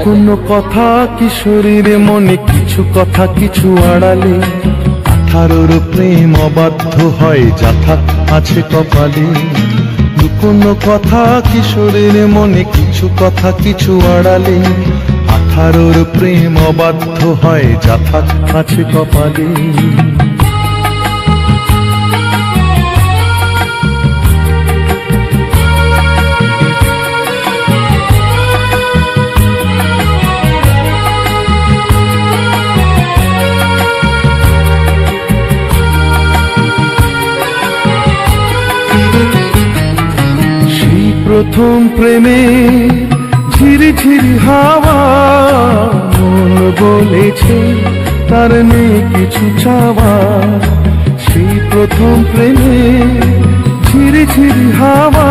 লুকোনো কথা কিশোরীর মনে, কিছু কথা কিছু আড়ালে। 18 প্রেম অবাধ্য হয় যাথা আছে কপালে। লুকোনো কথা কিশোরীর মনে, কিছু কথা কিছু আড়ালে। 18 প্রেম অবাধ্য হয় যাথা আছে কপালে। প্রথম প্রেমে ঝিরি ঝিরি হাওয়া, মন বলেছে তার নেই কিছু চাওয়া। সেই প্রথম প্রেমে ঝিরি ঝিরি হাওয়া,